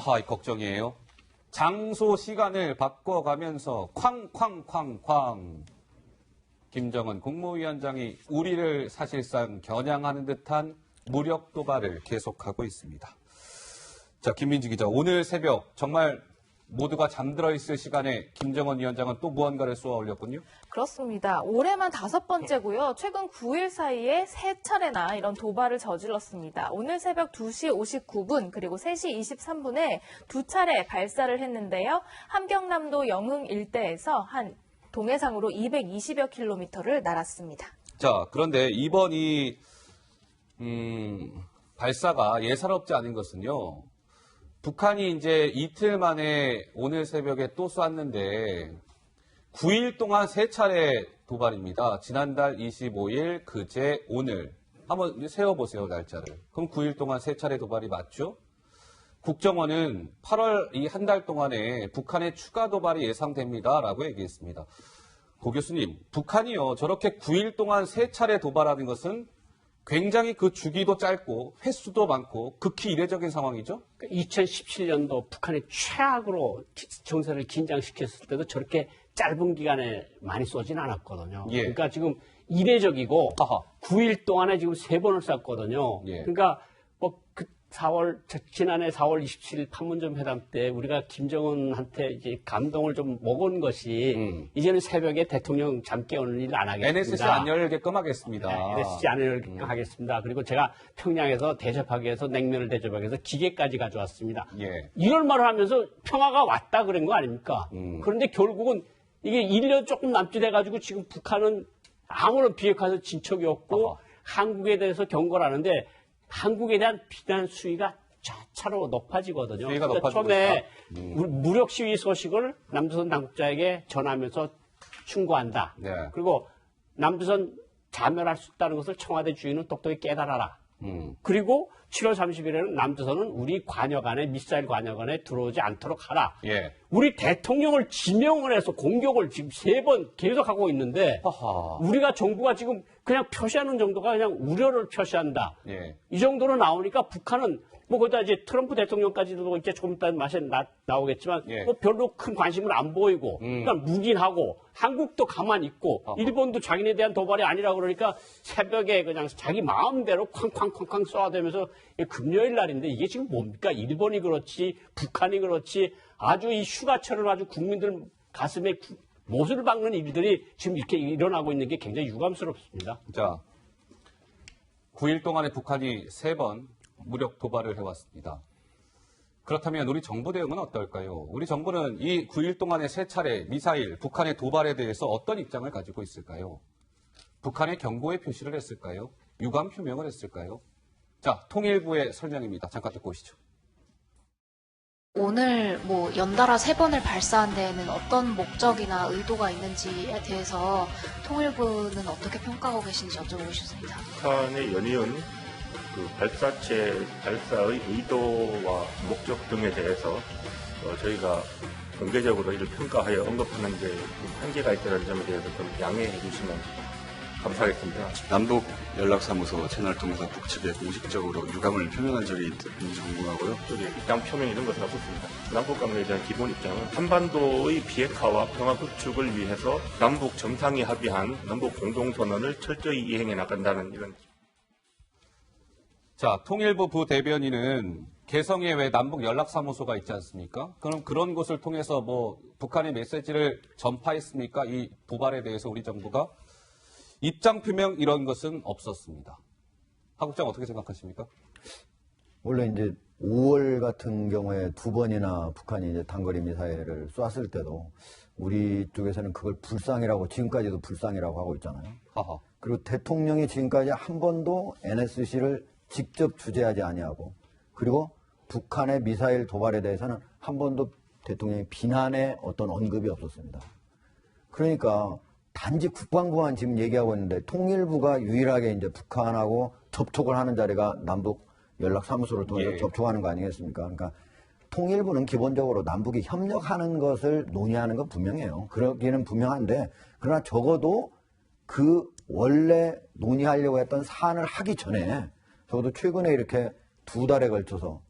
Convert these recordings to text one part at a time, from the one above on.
하하, 걱정이에요. 장소 시간을 바꿔가면서 쾅쾅쾅쾅. 김정은 국무위원장이 우리를 사실상 겨냥하는 듯한 무력 도발을 계속하고 있습니다. 자, 김민지 기자, 오늘 새벽 정말 모두가 잠들어 있을 시간에 김정은 위원장은 또 무언가를 쏘아 올렸군요. 그렇습니다. 올해만 5번째고요. 최근 9일 사이에 3차례나 이런 도발을 저질렀습니다. 오늘 새벽 2시 59분 그리고 3시 23분에 2차례 발사를 했는데요. 함경남도 영흥 일대에서 한 동해상으로 220여 킬로미터를 날았습니다. 자, 그런데 이번 이 발사가 예사롭지 않은 것은요. 북한이 이제 이틀 만에 오늘 새벽에 또 쐈는데 9일 동안 3차례 도발입니다. 지난달 25일, 그제, 오늘. 한번 세워보세요, 날짜를. 그럼 9일 동안 3차례 도발이 맞죠? 국정원은 8월 이 한 달 동안에 북한의 추가 도발이 예상됩니다라고 얘기했습니다. 고 교수님, 북한이요 저렇게 9일 동안 3차례 도발하는 것은 굉장히 그 주기도 짧고 횟수도 많고 극히 이례적인 상황이죠? 2017년도 북한이 최악으로 정세를 긴장시켰을 때도 저렇게 짧은 기간에 많이 쏘진 않았거든요. 예. 그러니까 지금 이례적이고 아하. 9일 동안에 지금 3번을 쐈거든요. 예. 그러니까 뭐 지난해 4월 27일 판문점 회담 때 우리가 김정은한테 이제 감동을 좀 먹은 것이 이제는 새벽에 대통령 잠 깨우는 일 안 하겠습니다. NSC 안 열게끔 하겠습니다. 네, NSC 안 열게끔 하겠습니다. 그리고 제가 평양에서 대접하기 위해서 냉면을 대접하기 위해서 기계까지 가져왔습니다. 예. 이런 말을 하면서 평화가 왔다 그런 거 아닙니까? 그런데 결국은 이게 1년 조금 남짓 해가지고 지금 북한은 아무런 비핵화에서 진척이 없고 아하. 한국에 대해서 경고를 하는데 한국에 대한 비난 수위가 차차로 높아지거든요. 수위가 그러니까 높아지고 처음에 무력 시위 소식을 남조선 당국자에게 전하면서 충고한다. 네. 그리고 남조선 자멸할 수 있다는 것을 청와대 주인은 똑똑히 깨달아라. 그리고 7월 30일에는 남조선은 우리 관여관에 미사일 관여관에 들어오지 않도록 하라. 예. 우리 대통령을 지명을 해서 공격을 지금 3번 계속하고 있는데 하하. 우리가 정부가 지금 그냥 표시하는 정도가 그냥 우려를 표시한다. 예. 이 정도로 나오니까 북한은 뭐 거기다 이제 트럼프 대통령까지도 이제 조금 이따 맛에 나오겠지만 예. 뭐 별로 큰 관심을 안 보이고 그러니까 묵인하고 한국도 가만히 있고 일본도 자기네 대한 도발이 아니라 그러니까 새벽에 그냥 자기 마음대로 쾅쾅쾅쾅 쏘아대면서 금요일 날인데 이게 지금 뭡니까? 일본이 그렇지 북한이 그렇지 아주 이 휴가철을 아주 국민들 가슴에 못을 박는 일들이 지금 이렇게 일어나고 있는 게 굉장히 유감스럽습니다. 자, 9일 동안에 북한이 3번 무력 도발을 해왔습니다. 그렇다면 우리 정부 대응은 어떨까요? 우리 정부는 이 9일 동안의 3차례 미사일, 북한의 도발에 대해서 어떤 입장을 가지고 있을까요? 북한의 경고의 표시를 했을까요? 유감 표명을 했을까요? 자, 통일부의 설명입니다. 잠깐 듣고 오시죠. 오늘 뭐 연달아 3번을 발사한 데에는 어떤 목적이나 의도가 있는지에 대해서 통일부는 어떻게 평가하고 계신지 여쭤보고 싶습니다. 북한의 연이은 그 발사의 의도와 목적 등에 대해서 저희가 공개적으로 이를 평가하여 언급하는 데 한계가 있다는 점에 대해서 좀 양해해 주시면 감사하겠습니다. 남북 연락사무소 채널을 통해서 북측에 공식적으로 유감을 표명한 적이 있는지 궁금하고요. 입장 표명 이런 것은 없었습니다. 남북 관계에 대한 기본 입장은 한반도의 비핵화와 평화 구축을 위해서 남북 정상이 합의한 남북 공동선언을 철저히 이행해 나간다는 이런. 자, 통일부 부대변인은 개성에 왜 남북 연락사무소가 있지 않습니까? 그럼 그런 곳을 통해서 뭐 북한의 메시지를 전파했습니까? 이 도발에 대해서 우리 정부가 입장 표명 이런 것은 없었습니다. 하 국장 어떻게 생각하십니까? 원래 이제 5월 같은 경우에 2번이나 북한이 이제 단거리 미사일을 쐈을 때도 우리 쪽에서는 그걸 불상이라고 지금까지도 불상이라고 하고 있잖아요. 하하. 그리고 대통령이 지금까지 한 번도 NSC를 직접 주재하지 아니하고 그리고 북한의 미사일 도발에 대해서는 한 번도 대통령이 비난의 어떤 언급이 없었습니다. 그러니까 단지 국방부만 지금 얘기하고 있는데 통일부가 유일하게 이제 북한하고 접촉을 하는 자리가 남북 연락사무소를 통해서 예. 접촉하는 거 아니겠습니까? 그러니까 통일부는 기본적으로 남북이 협력하는 것을 논의하는 건 분명해요. 그러기는 분명한데 그러나 적어도 그 원래 논의하려고 했던 사안을 하기 전에 적어도 최근에 이렇게 2달에 걸쳐서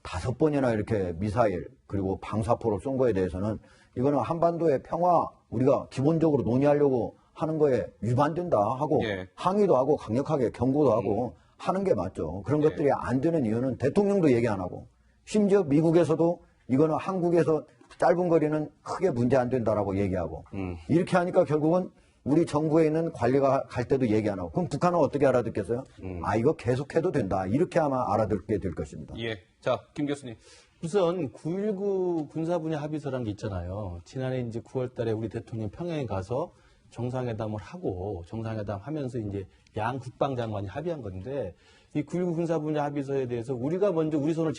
5번이나 이렇게 미사일 그리고 방사포를 쏜 거에 대해서는 이거는 한반도의 평화 우리가 기본적으로 논의하려고 하는 거에 위반된다 하고 예. 항의도 하고 강력하게 경고도 하고 하는 게 맞죠. 그런 예. 것들이 안 되는 이유는 대통령도 얘기 안 하고 심지어 미국에서도 이거는 한국에서 짧은 거리는 크게 문제 안 된다라고 얘기하고 이렇게 하니까 결국은 우리 정부에 있는 관리가 갈 때도 얘기 안 하고 그럼 북한은 어떻게 알아듣겠어요? 아 이거 계속해도 된다 이렇게 아마 알아듣게 될 것입니다. 예. 자, 김 교수님. 우선 9.19 군사분야 합의서라는 게 있잖아요. 지난해 이제 9월 달에 우리 대통령 평양에 가서 정상회담을 하고 정상회담 하면서 이제 양 국방장관이 합의한 건데 이 9.19 군사분야 합의서에 대해서 우리가 먼저 우리 손을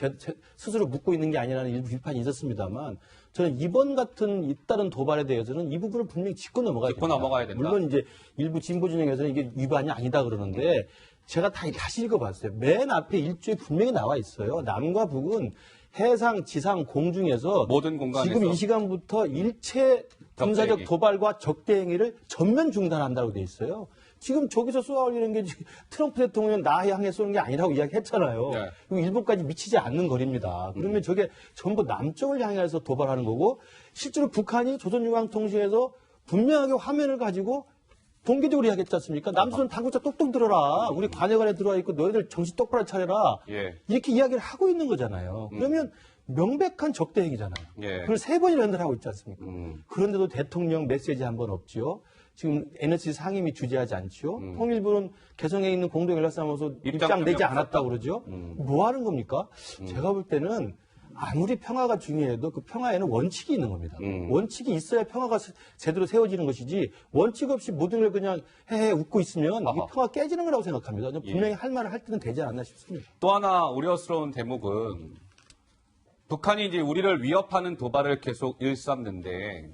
스스로 묶고 있는 게 아니라는 일부 비판이 있었습니다만 저는 이번 같은 잇따른 도발에 대해서는 이 부분을 분명히 짚고 넘어가야 짚고 넘어가야 된다. 물론 이제 일부 진보 진영에서는 이게 위반이 아니다 그러는데 제가 다시 읽어봤어요. 맨 앞에 1조에 분명히 나와 있어요. 남과 북은 해상, 지상, 공중에서 모든 공간에서 지금 이 시간부터 일체 군사적 적대행위. 도발과 적대 행위를 전면 중단한다고 돼 있어요. 지금 저기서 쏘아 올리는 게 지금 트럼프 대통령 나 향해 쏘는 게 아니라고 이야기했잖아요. 네. 그리고 일본까지 미치지 않는 거리입니다. 그러면 저게 전부 남쪽을 향해서 도발하는 거고 실제로 북한이 조선중앙통신에서 분명하게 화면을 가지고 공개적으로 이야기했지 않습니까? 남수는 당국자 똑똑 들어라. 우리 관여관에 들어와 있고 너희들 정신 똑바로 차려라. 예. 이렇게 이야기를 하고 있는 거잖아요. 그러면 명백한 적대 행위잖아요. 예. 그걸 3번이나 연달하고 있지 않습니까? 그런데도 대통령 메시지 한 번 없지요. 지금 NSC 상임위 주재하지 않지요. 통일부는 개성에 있는 공동연락사무소 입장 내지 않았다고 그러죠. 뭐 하는 겁니까? 제가 볼 때는 아무리 평화가 중요해도 그 평화에는 원칙이 있는 겁니다. 원칙이 있어야 평화가 제대로 세워지는 것이지 원칙 없이 모든 걸 그냥 헤헤 웃고 있으면 이 평화 깨지는 거라고 생각합니다. 저는 분명히 할 말을 할 때는 되지 않나 싶습니다. 또 하나 우려스러운 대목은 북한이 이제 우리를 위협하는 도발을 계속 일삼는데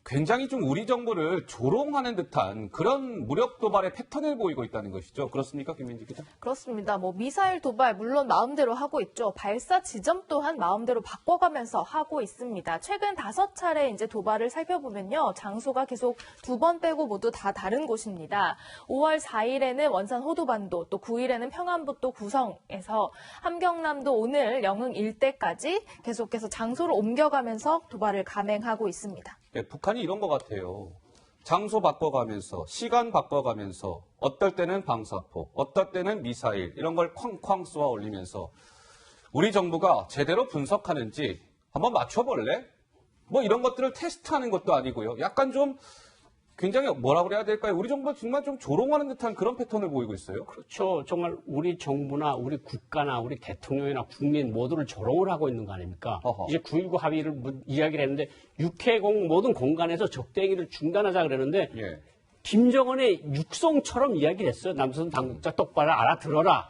굉장히 좀 우리 정부를 조롱하는 듯한 그런 무력 도발의 패턴을 보이고 있다는 것이죠. 그렇습니까, 김민지 기자? 그렇습니다. 뭐 미사일 도발 물론 마음대로 하고 있죠. 발사 지점 또한 마음대로 바꿔가면서 하고 있습니다. 최근 5차례 이제 도발을 살펴보면요. 장소가 계속 2번 빼고 모두 다 다른 곳입니다. 5월 4일에는 원산 호두반도, 또 9일에는 평안북도 구성에서 함경남도 오늘 영흥 일대까지 계속해서 장소를 옮겨가면서 도발을 감행하고 있습니다. 네, 북한이 이런 것 같아요. 장소 바꿔가면서, 시간 바꿔가면서, 어떨 때는 방사포, 어떨 때는 미사일, 이런 걸 쾅쾅 쏘아 올리면서 우리 정부가 제대로 분석하는지 한번 맞춰볼래? 뭐 이런 것들을 테스트하는 것도 아니고요. 약간 좀 굉장히 뭐라 그래야 될까요? 우리 정부가 정말 좀 조롱하는 듯한 그런 패턴을 보이고 있어요. 그렇죠. 정말 우리 정부나 우리 국가나 우리 대통령이나 국민 모두를 조롱을 하고 있는 거 아닙니까? 어허. 이제 9.19 합의를 이야기를 했는데 육해공 모든 공간에서 적대행위를 중단하자 그러는데 예. 김정은의 육성처럼 이야기를 했어요. 남선 당국자 똑바로 알아들어라.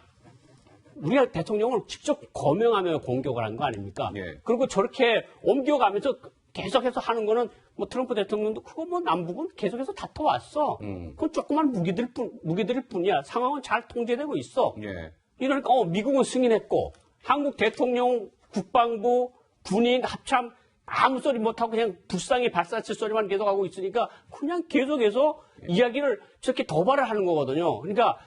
우리가 대통령을 직접 거명하며 공격을 한 거 아닙니까? 예. 그리고 저렇게 옮겨가면서 계속해서 하는 거는 뭐 트럼프 대통령도 그거 뭐 남북은 계속해서 다퉈왔어. 그건 조그만 무기들일 뿐이야. 상황은 잘 통제되고 있어. 예. 이러니까 미국은 승인했고 한국 대통령, 국방부, 군인 합참 아무 소리 못하고 그냥 불쌍히 발사체 소리만 계속하고 있으니까 그냥 계속해서 이야기를 저렇게 도발을 하는 거거든요. 그러니까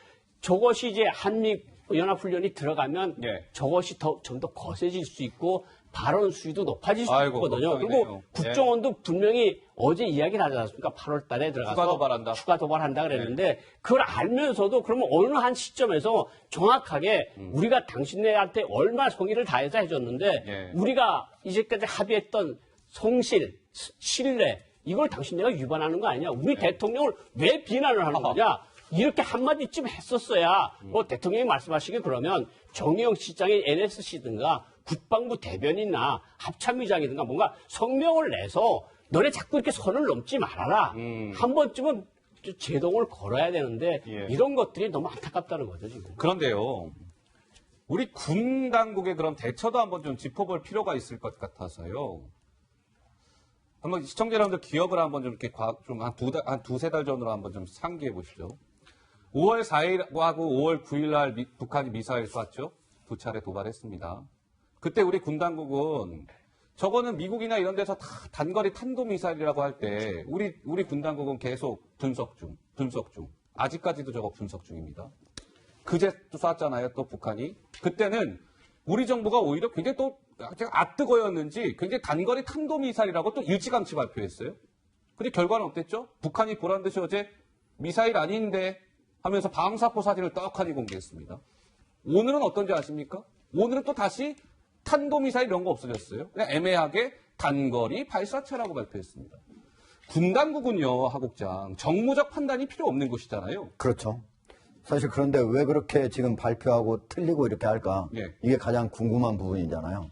저것이 이제 한미 연합훈련이 들어가면 예. 저것이 좀 더 거세질 수 있고 발언 수위도 높아질 수 아이고, 있거든요. 걱정이네요. 그리고 국정원도 분명히 어제 이야기를 하지 않았습니까? 8월 달에 들어가서 추가 도발한다 그랬는데 그걸 알면서도 그러면 어느 한 시점에서 정확하게 우리가 당신네한테 얼마나 성의를 다해서 해줬는데 예. 우리가 이제까지 합의했던 성실, 신뢰 이걸 당신네가 위반하는 거 아니냐? 우리 대통령을 왜 비난을 하는 거냐? 이렇게 한마디쯤 했었어야 뭐 대통령이 말씀하시기 그러면 정의용 시장의 NSC든가 국방부 대변인이나 합참의장이든가 뭔가 성명을 내서 너네 자꾸 이렇게 선을 넘지 말아라. 한 번쯤은 제동을 걸어야 되는데 예. 이런 것들이 너무 안타깝다는 거죠 지금. 그런데요. 우리 군 당국의 그런 대처도 한번 좀 짚어볼 필요가 있을 것 같아서요. 한번 시청자 여러분들 기억을 한번 좀 이렇게 한 두세 달 전으로 한번 좀 상기해 보시죠. 5월 4일하고 5월 9일 날 북한이 미사일 쐈죠. 2차례 도발했습니다. 그때 우리 군 당국은 저거는 미국이나 이런 데서 다 단거리 탄도미사일이라고 할 때 우리 군 당국은 계속 분석 중. 아직까지도 저거 분석 중입니다. 그제 또 쐈잖아요, 또 북한이. 그때는 우리 정부가 오히려 굉장히 또 아뜨거였는지 굉장히 단거리 탄도미사일이라고 또 일찌감치 발표했어요. 근데 결과는 어땠죠? 북한이 보란 듯이 어제 미사일 아닌데 하면서 방사포 사진을 떡하니 공개했습니다. 오늘은 어떤지 아십니까? 오늘은 또 다시 탄도미사일 이런 거 없어졌어요. 그냥 애매하게 단거리 발사체라고 발표했습니다. 군 당국은요, 하국장, 정무적 판단이 필요 없는 것이잖아요. 그렇죠. 사실 그런데 왜 그렇게 지금 발표하고 틀리고 이렇게 할까? 예. 이게 가장 궁금한 부분이잖아요.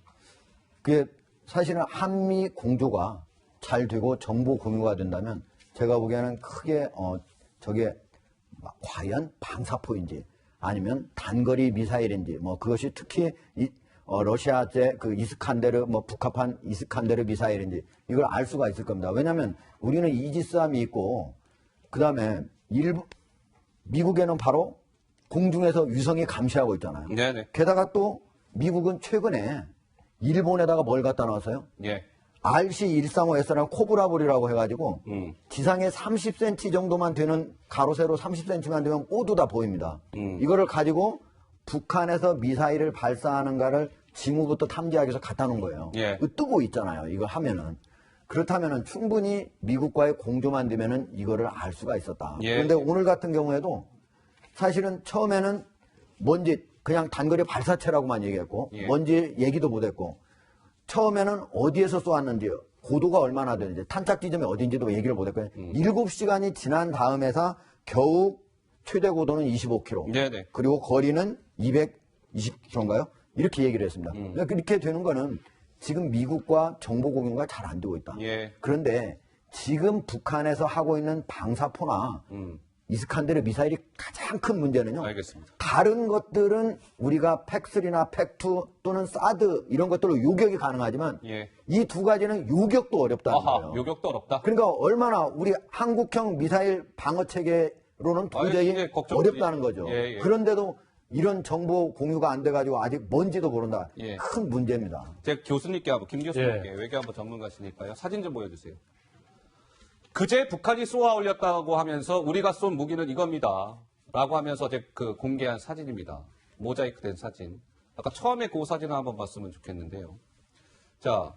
그게 사실은 한미 공조가 잘 되고 정보 공유가 된다면 제가 보기에는 크게 저게 과연 방사포인지 아니면 단거리 미사일인지 뭐 그것이 특히 러시아제 그 이스칸데르 뭐 북한판 이스칸데르 미사일인지 이걸 알 수가 있을 겁니다. 왜냐하면 우리는 이지스함이 있고 그 다음에 미국에는 바로 공중에서 위성이 감시하고 있잖아요. 네네. 게다가 또 미국은 최근에 일본에다가 뭘 갖다 놨어요? 예. RC-135S라는 코브라볼이라고 해가지고 지상에 30cm 정도만 되는 가로 세로 30cm만 되면 모두 다 보입니다. 이거를 가지고 북한에서 미사일을 발사하는가를 징후부터 탐지하기 위해서 갖다 놓은 거예요. 예. 이거 뜨고 있잖아요. 이거 하면은. 그렇다면은 충분히 미국과의 공조만 되면은 이거를 알 수가 있었다. 예. 그런데 오늘 같은 경우에도 사실은 처음에는 뭔지 그냥 단거리 발사체라고만 얘기했고 예. 뭔지 얘기도 못했고 처음에는 어디에서 쏘았는지 고도가 얼마나 되는지 탄착 지점이 어딘지도 얘기를 못했거든요. 7시간이 지난 다음에서 겨우 최대 고도는 25km 네네. 그리고 거리는 220km인가요? 이렇게 얘기를 했습니다. 그러니까 이렇게 되는 거는 지금 미국과 정보 공유가 잘 안 되고 있다. 예. 그런데 지금 북한에서 하고 있는 방사포나 이스칸데르 미사일이 가장 큰 문제는요. 알겠습니다. 다른 것들은 우리가 팩3나 팩2 또는 사드 이런 것들로 요격이 가능하지만 예. 이 두 가지는 요격도 어렵다는 아하, 거예요. 요격도 어렵다. 그러니까 얼마나 우리 한국형 미사일 방어 체계로는 도저히 이게 걱정이지. 어렵다는 거죠. 예, 예. 그런데도 이런 정보 공유가 안 돼가지고 아직 뭔지도 모른다. 예. 큰 문제입니다. 제가 교수님께 한번, 김 교수님께 외교안보 전문가시니까요. 사진 좀 보여주세요. 그제 북한이 쏘아 올렸다고 하면서 우리가 쏜 무기는 이겁니다. 라고 하면서 어제 그 공개한 사진입니다. 모자이크 된 사진. 아까 처음에 그 사진을 한번 봤으면 좋겠는데요. 자,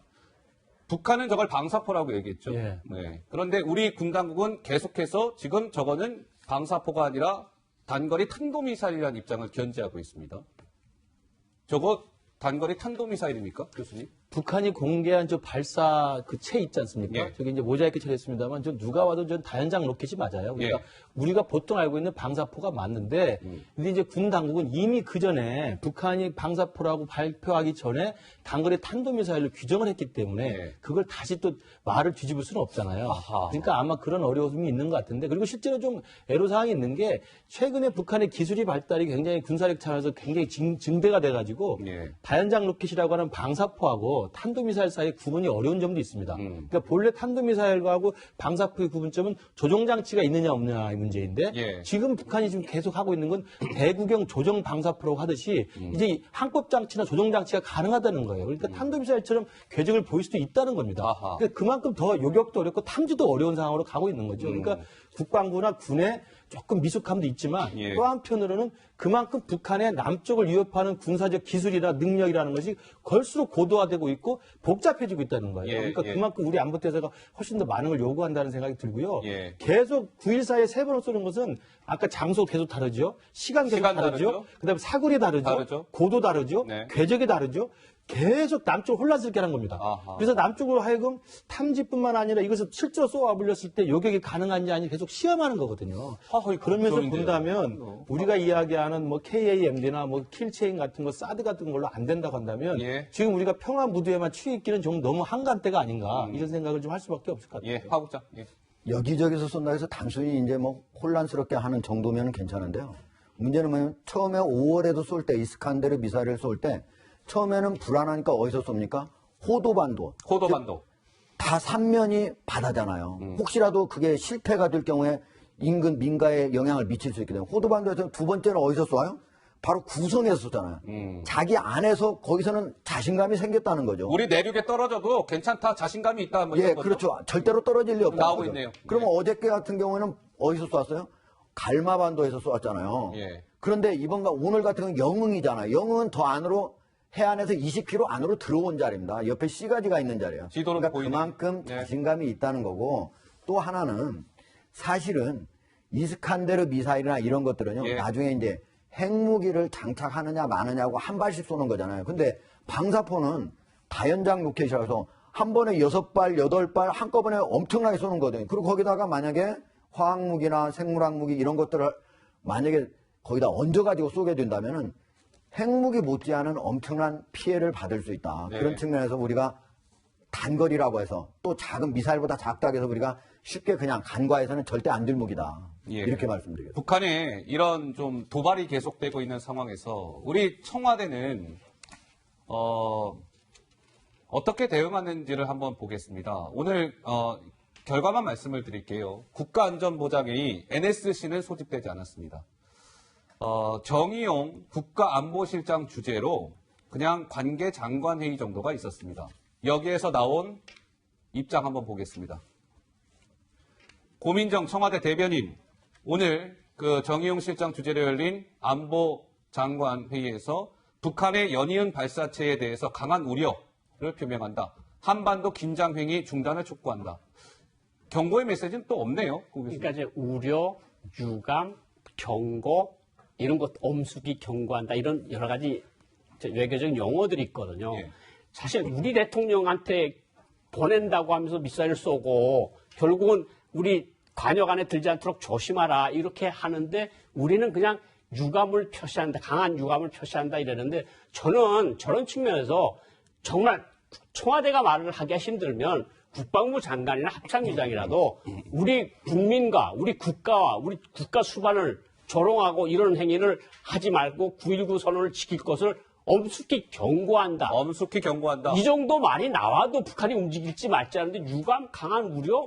북한은 저걸 방사포라고 얘기했죠. 예. 네. 그런데 우리 군 당국은 계속해서 지금 저거는 방사포가 아니라 단거리 탄도미사일이라는 입장을 견지하고 있습니다. 저거 단거리 탄도미사일입니까, 교수님? 북한이 공개한 저 발사 그 채 있지 않습니까? 예. 저기 이제 모자이크 처리했습니다만 저 누가 봐도 저 다연장 로켓이 맞아요. 그러니까 예. 우리가 보통 알고 있는 방사포가 맞는데 근데 이제 군 당국은 이미 그 전에 북한이 방사포라고 발표하기 전에 단거리 탄도미사일로 규정을 했기 때문에 예. 그걸 다시 또 말을 뒤집을 수는 없잖아요. 아하. 그러니까 아마 그런 어려움이 있는 것 같은데 그리고 실제로 좀 애로사항이 있는 게 최근에 북한의 기술이 발달이 굉장히 군사력 차원에서 굉장히 증대가 돼가지고 예. 다연장 로켓이라고 하는 방사포하고 탄도미사일 사이의 구분이 어려운 점도 있습니다. 그러니까 본래 탄도미사일하고 방사포의 구분점은 조종장치가 있느냐 없느냐의 문제인데 예. 지금 북한이 지금 계속 하고 있는 건 대구경 조종 방사포라고 하듯이 이제 항법장치나 조종장치가 가능하다는 거예요. 그러니까 탄도미사일처럼 궤적을 보일 수도 있다는 겁니다. 아하. 그러니까 그만큼 더 요격도 어렵고 탐지도 어려운 상황으로 가고 있는 거죠. 그러니까 국방부나 군의 조금 미숙함도 있지만 예. 또 한편으로는 그만큼 북한의 남쪽을 위협하는 군사적 기술이나 능력이라는 것이 걸수록 고도화되고 있고 복잡해지고 있다는 거예요. 예, 그러니까 예. 그만큼 우리 안보태세가 훨씬 더 많은 걸 요구한다는 생각이 들고요. 예. 계속 9.14에 3번을 쏘는 것은 아까 장소 계속 다르죠. 시간 계속 시간 다르죠. 다르죠. 그다음에 사거리 다르죠. 다르죠. 고도 다르죠. 네. 궤적이 다르죠. 계속 남쪽을 혼란스럽게 하는 겁니다. 아하. 그래서 남쪽으로 하여금 탐지뿐만 아니라 이것을 실제로 쏘아 불렸을 때 요격이 가능한지 아닌지 계속 시험하는 거거든요. 그러면서 걱정인데요. 본다면 우리가 이야기하는 뭐 KAMD나 뭐 킬체인 같은 거 사드 같은 걸로 안 된다고 한다면 예. 지금 우리가 평화 무드에만 취해 있기는 좀 너무 한간때가 아닌가 이런 생각을 좀 할 수밖에 없을 것 같아요. 예, 하국장. 예. 여기저기서 쏜다 해서 단순히 이제 뭐 혼란스럽게 하는 정도면 괜찮은데요. 문제는 뭐냐면 처음에 5월에도 쏠 때 이스칸데르 미사일을 쏠 때 처음에는 불안하니까 어디서 쏩니까? 호도반도. 호도반도. 다 삼면이 바다잖아요. 혹시라도 그게 실패가 될 경우에 인근 민가에 영향을 미칠 수 있기 때문에 호도반도에서 두 번째는 어디서 쏴요? 바로 구성에서 쏘잖아요. 자기 안에서 거기서는 자신감이 생겼다는 거죠. 우리 내륙에 떨어져도 괜찮다, 자신감이 있다. 뭐 예, 이런 거죠? 그렇죠. 절대로 떨어질 리 없다. 나오고 있네요. 그러면 네. 어저께 같은 경우에는 어디서 쏘았어요? 갈마반도에서 쏘았잖아요. 예. 그런데 오늘 같은 경우는 영흥이잖아요. 영흥은 더 안으로 해안에서 20km 안으로 들어온 자리입니다. 옆에 C가지가 있는 자리예요. 지도로 그러니까 보이는. 그만큼 네. 자신감이 있다는 거고 또 하나는 사실은 이스칸데르 미사일이나 이런 것들은요. 예. 나중에 이제 핵무기를 장착하느냐 마느냐고 한 발씩 쏘는 거잖아요. 근데 방사포는 다연장 로켓이라서 한 번에 6발, 8발 한꺼번에 엄청나게 쏘는 거거든요. 그리고 거기다가 만약에 화학무기나 생물학무기 이런 것들을 만약에 거기다 얹어가지고 쏘게 된다면은 핵무기 못지않은 엄청난 피해를 받을 수 있다. 네. 그런 측면에서 우리가 단거리라고 해서 또 작은 미사일보다 작다고 해서 우리가 쉽게 그냥 간과해서는 절대 안 될 무기다. 예. 이렇게 말씀드리겠습니다. 북한의 이런 좀 도발이 계속되고 있는 상황에서 우리 청와대는 어떻게 대응하는지를 한번 보겠습니다. 오늘 결과만 말씀을 드릴게요. 국가안전보장회의 NSC는 소집되지 않았습니다. 정의용 국가안보실장 주재로 그냥 관계장관회의 정도가 있었습니다. 여기에서 나온 입장 한번 보겠습니다. 고민정 청와대 대변인, 오늘 그 정의용 실장 주재로 열린 안보장관 회의에서 북한의 연이은 발사체에 대해서 강한 우려를 표명한다. 한반도 긴장행위 중단을 촉구한다. 경고의 메시지는 또 없네요. 그러니까 이제 우려, 유감, 경고 이런 것 엄숙이 경고한다 이런 여러 가지 외교적 용어들이 있거든요. 예. 사실 우리 대통령한테 보낸다고 하면서 미사일을 쏘고 결국은 우리 관역 안에 들지 않도록 조심하라 이렇게 하는데 우리는 그냥 유감을 표시한다, 강한 유감을 표시한다 이러는데 저는 저런 측면에서 정말 청와대가 말을 하기가 힘들면 국방부 장관이나 합참의장이라도 우리 국민과 우리 국가와 우리 국가 수반을 조롱하고 이런 행위를 하지 말고 9.19 선언을 지킬 것을 엄숙히 경고한다. 엄숙히 경고한다. 이 정도 말이 나와도 북한이 움직일지 말지 하는데 유감, 강한 우려,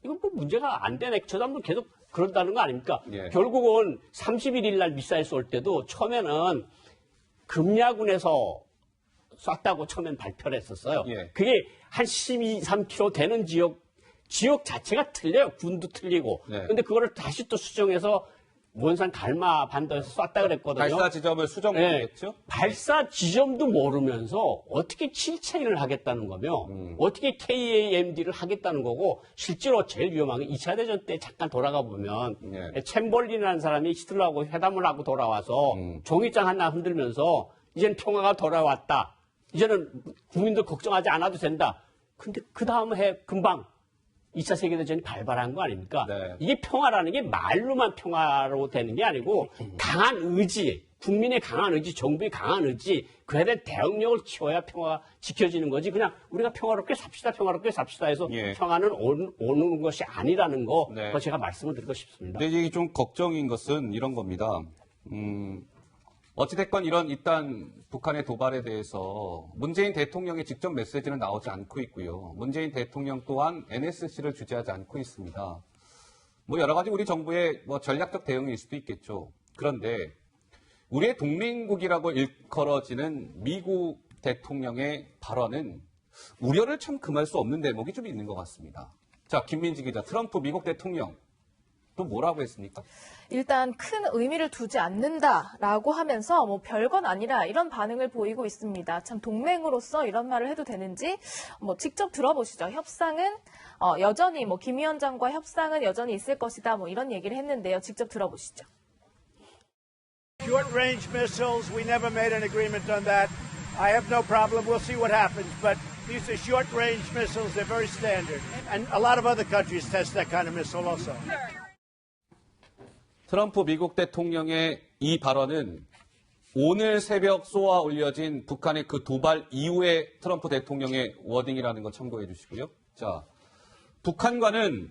이건 뭐 문제가 안 되네. 저 사람도 계속 그런다는 거 아닙니까? 예. 결국은 31일 날 미사일 쏠 때도 처음에는 금야군에서 쐈다고 처음엔 발표를 했었어요. 예. 그게 한 12, 3km 되는 지역 자체가 틀려요. 군도 틀리고. 네. 근데 그거를 다시 또 수정해서 원산 갈마 반도에서 쐈다 그랬거든요. 발사 지점을 수정했죠? 발사 지점도 모르면서 어떻게 칠체인을 하겠다는 거며 어떻게 KAMD를 하겠다는 거고 실제로 제일 위험한 게 2차 대전 때 잠깐 돌아가 보면 네. 챔벌린이라는 사람이 히틀러하고 회담을 하고 돌아와서 종이장 하나 흔들면서 이제는 평화가 돌아왔다. 이제는 국민들 걱정하지 않아도 된다. 근데 그 다음 해 금방 2차 세계대전이 발발한 거 아닙니까? 네. 이게 평화라는 게 말로만 평화로 되는 게 아니고 강한 의지, 국민의 강한 의지, 정부의 강한 의지, 그에 대한 대응력을 키워야 평화가 지켜지는 거지. 그냥 우리가 평화롭게 삽시다 해서 예. 평화는 오는 것이 아니라는 거, 네. 그거 제가 말씀을 드리고 싶습니다. 근데 이게 좀 걱정인 것은 이런 겁니다. 어찌됐건 일단 북한의 도발에 대해서 문재인 대통령의 직접 메시지는 나오지 않고 있고요. 문재인 대통령 또한 NSC를 주재하지 않고 있습니다. 뭐 여러 가지 우리 정부의 뭐 전략적 대응일 수도 있겠죠. 그런데 우리의 동맹국이라고 일컬어지는 미국 대통령의 발언은 우려를 참 금할 수 없는 대목이 좀 있는 것 같습니다. 자, 김민지 기자, 트럼프 미국 대통령 또 뭐라고 했습니까? 일단 큰 의미를 두지 않는다라고 하면서 뭐 별건 아니라 이런 반응을 보이고 있습니다. 참 동맹으로서 이런 말을 해도 되는지 뭐 직접 들어보시죠. 협상은 여전히 뭐 김 위원장과 협상은 여전히 있을 것이다. 뭐 이런 얘기를 했는데요. 직접 들어보시죠. Short range missiles, we never made an agreement on that. I have no problem. We'll see what happens. But these are short range missiles. They're very standard. And a lot of other countries test that kind of missile also. 트럼프 미국 대통령의 이 발언은 오늘 새벽 쏘아 올려진 북한의 그 도발 이후의 트럼프 대통령의 워딩이라는 거 참고해 주시고요. 자, 북한과는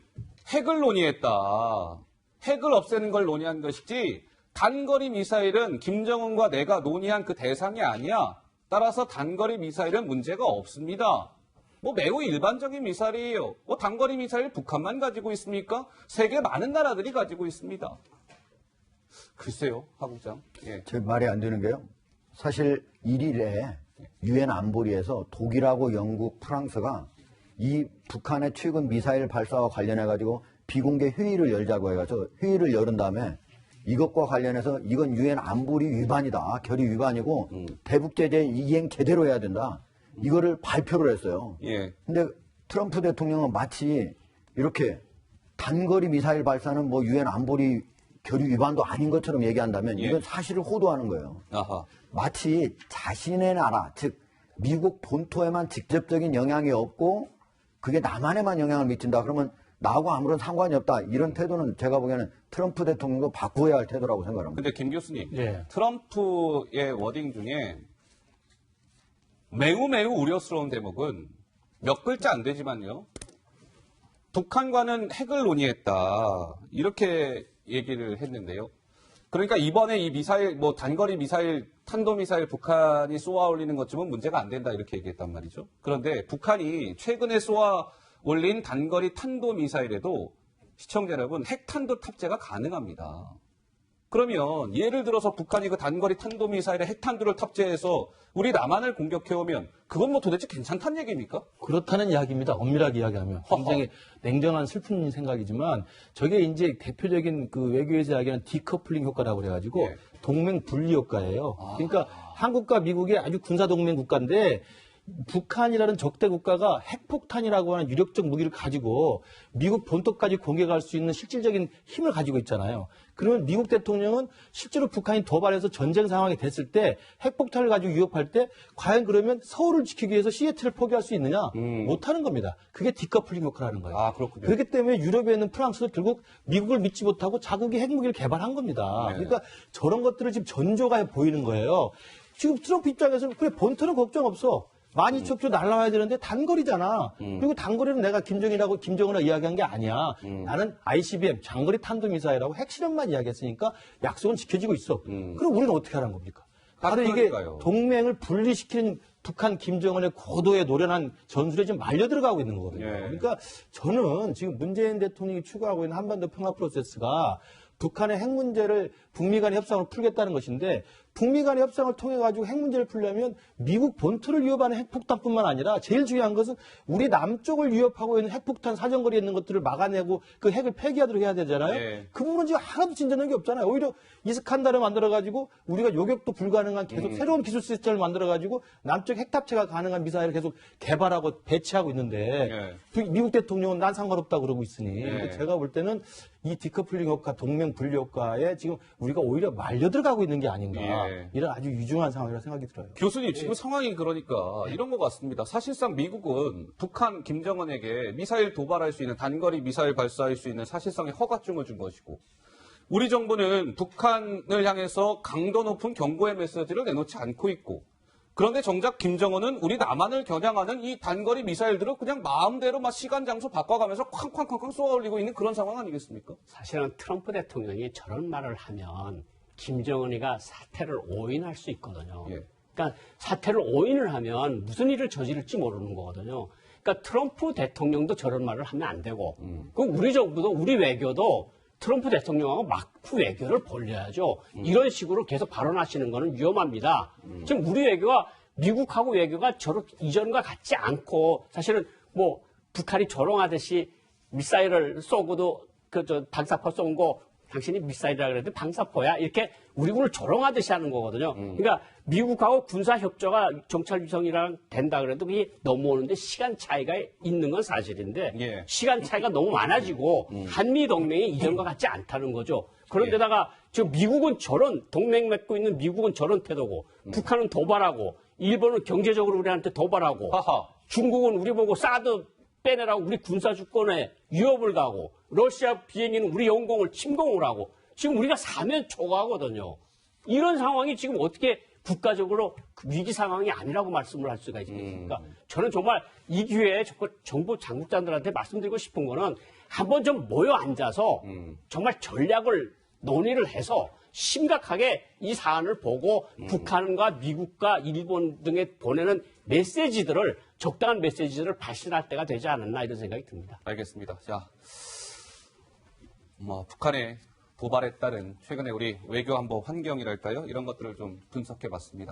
핵을 논의했다. 핵을 없애는 걸 논의한 것이지 단거리 미사일은 김정은과 내가 논의한 그 대상이 아니야. 따라서 단거리 미사일은 문제가 없습니다. 뭐 매우 일반적인 미사일이에요. 뭐 단거리 미사일 북한만 가지고 있습니까? 세계 많은 나라들이 가지고 있습니다. 글쎄요, 하국장. 예. 제 말이 안 되는 게요. 사실 1일에 유엔 안보리에서 독일하고 영국, 프랑스가 이 북한의 최근 미사일 발사와 관련해가지고 비공개 회의를 열자고 해가지고 회의를 열은 다음에 이것과 관련해서 이건 유엔 안보리 위반이다. 결의 위반이고 대북 제재 이행 제대로 해야 된다. 이거를 발표를 했어요. 예. 근데 트럼프 대통령은 마치 이렇게 단거리 미사일 발사는 뭐 유엔 안보리 결의 위반도 아닌 것처럼 얘기한다면 예. 이건 사실을 호도하는 거예요. 아하. 마치 자신의 나라, 즉 미국 본토에만 직접적인 영향이 없고 그게 남한에만 영향을 미친다. 그러면 나하고 아무런 상관이 없다. 이런 태도는 제가 보기에는 트럼프 대통령도 바꾸어야 할 태도라고 생각합니다. 근데 김 교수님, 예. 트럼프의 워딩 중에 매우 우려스러운 대목은 몇 글자 안 되지만요. 북한과는 핵을 논의했다. 이렇게 얘기를 했는데요. 그러니까 이번에 이 미사일, 뭐 단거리 미사일, 탄도미사일 북한이 쏘아 올리는 것쯤은 문제가 안 된다. 이렇게 얘기했단 말이죠. 그런데 북한이 최근에 쏘아 올린 단거리 탄도미사일에도 시청자 여러분, 핵탄도 탑재가 가능합니다. 그러면 예를 들어서 북한이 그 단거리 탄도미사일에 핵탄두를 탑재해서 우리 남한을 공격해오면 그건 뭐 도대체 괜찮다는 얘기입니까? 그렇다는 이야기입니다. 엄밀하게 이야기하면. 굉장히 냉정한 슬픈 생각이지만 저게 이제 대표적인 그 외교에서 이야기하는 디커플링 효과라고 그래가지고 예. 동맹 분리 효과예요. 그러니까 한국과 미국이 아주 군사동맹 국가인데 북한이라는 적대 국가가 핵폭탄이라고 하는 유력적 무기를 가지고 미국 본토까지 공격할 수 있는 실질적인 힘을 가지고 있잖아요. 그러면 미국 대통령은 실제로 북한이 도발해서 전쟁 상황이 됐을 때 핵폭탄을 가지고 위협할 때 과연 그러면 서울을 지키기 위해서 시애틀을 포기할 수 있느냐? 못하는 겁니다. 그게 디커플링 효과라는 거예요. 아, 그렇군요. 그렇기 때문에 유럽에 있는 프랑스도 결국 미국을 믿지 못하고 자국이 핵무기를 개발한 겁니다. 네. 그러니까 저런 것들을 지금 전조가 보이는 거예요. 지금 트럼프 입장에서는 그래 본토는 걱정 없어. 12,000km 날라와야 되는데 단거리잖아. 그리고 단거리는 내가 김정은하고 이야기한 게 아니야. 나는 ICBM, 장거리 탄도미사일하고 핵실험만 이야기했으니까 약속은 지켜지고 있어. 그럼 우리는 어떻게 하라는 겁니까? 바로 이게 그러니까요. 동맹을 분리시키는 북한 김정은의 고도에 노련한 전술에 지금 말려 들어가고 있는 거거든요. 예. 그러니까 저는 지금 문재인 대통령이 추구하고 있는 한반도 평화 프로세스가 북한의 핵 문제를 북미 간의 협상으로 풀겠다는 것인데 북미 간의 협상을 통해 가지고 핵 문제를 풀려면 미국 본토를 위협하는 핵폭탄뿐만 아니라 제일 중요한 것은 우리 남쪽을 위협하고 있는 핵폭탄 사정거리에 있는 것들을 막아내고 그 핵을 폐기하도록 해야 되잖아요. 네. 그 부분은 지금 하나도 진전한 게 없잖아요. 오히려 이스칸다를 만들어 가지고 우리가 요격도 불가능한 계속 새로운 기술 시스템을 만들어 가지고 남쪽 핵 탑재가 가능한 미사일을 계속 개발하고 배치하고 있는데 미국 대통령은 난 상관없다고 그러고 있으니 그러니까 제가 볼 때는 이 디커플링 효과, 동맹 분리 효과에 지금 우리가 오히려 말려 들어가고 있는 게 아닌가. 이런 아주 유중한 상황이라고 생각이 들어요. 교수님, 지금 상황이 그러니까 이런 것 같습니다. 사실상 미국은 북한 김정은에게 미사일 도발할 수 있는 단거리 미사일 발사할 수 있는 사실상의 허가증을 준 것이고 우리 정부는 북한을 향해서 강도 높은 경고의 메시지를 내놓지 않고 있고 그런데 정작 김정은은 우리 남한을 겨냥하는 이 단거리 미사일들을 그냥 마음대로 막 시간 장소 바꿔가면서 쾅쾅쾅쾅 쏘아 올리고 있는 그런 상황 아니겠습니까? 사실은 트럼프 대통령이 저런 말을 하면 김정은이가 사태를 오인할 수 있거든요. 예. 그러니까 사태를 오인을 하면 무슨 일을 저지를지 모르는 거거든요. 그러니까 트럼프 대통령도 저런 말을 하면 안 되고, 그 우리 정부도 우리 외교도 트럼프 대통령하고 마크 외교를 벌려야죠. 이런 식으로 계속 발언하시는 거는 위험합니다. 지금 우리 외교가 미국하고 외교가 이전과 같지 않고 사실은 뭐 북한이 조롱하듯이 미사일을 쏘고도 방사포 쏜 거 당신이 미사일이라 그래도 방사포야 이렇게 우리군을 조롱하듯이 하는 거거든요. 그러니까 미국하고 군사협조가 정찰위성이랑 된다 그래도 그게 넘어오는데 시간 차이가 있는 건 사실인데 시간 차이가 너무 많아지고 한미 동맹이 이전과 같지 않다는 거죠. 그런데다가 지금 미국은 저런 동맹 맺고 있는 미국은 저런 태도고 북한은 도발하고 일본은 경제적으로 우리한테 도발하고 중국은 우리 보고 사드 빼내라고 우리 군사 주권에 위협을 가고 러시아 비행기는 우리 영공을 침공을 하고 지금 우리가 사면 초과하거든요. 이런 상황이 지금 어떻게 국가적으로 위기 상황이 아니라고 말씀을 할 수가 있겠습니까? 저는 정말 이 기회에 정부 당국자들한테 말씀드리고 싶은 거는 한번 좀 모여 앉아서 정말 전략을 논의를 해서 심각하게 이 사안을 보고 북한과 미국과 일본 등에 보내는 메시지들을 적당한 메시지들을 발신할 때가 되지 않았나 이런 생각이 듭니다. 알겠습니다. 자, 북한의 도발에 따른 최근에 우리 외교 안보 환경이랄까요? 이런 것들을 좀 분석해 봤습니다.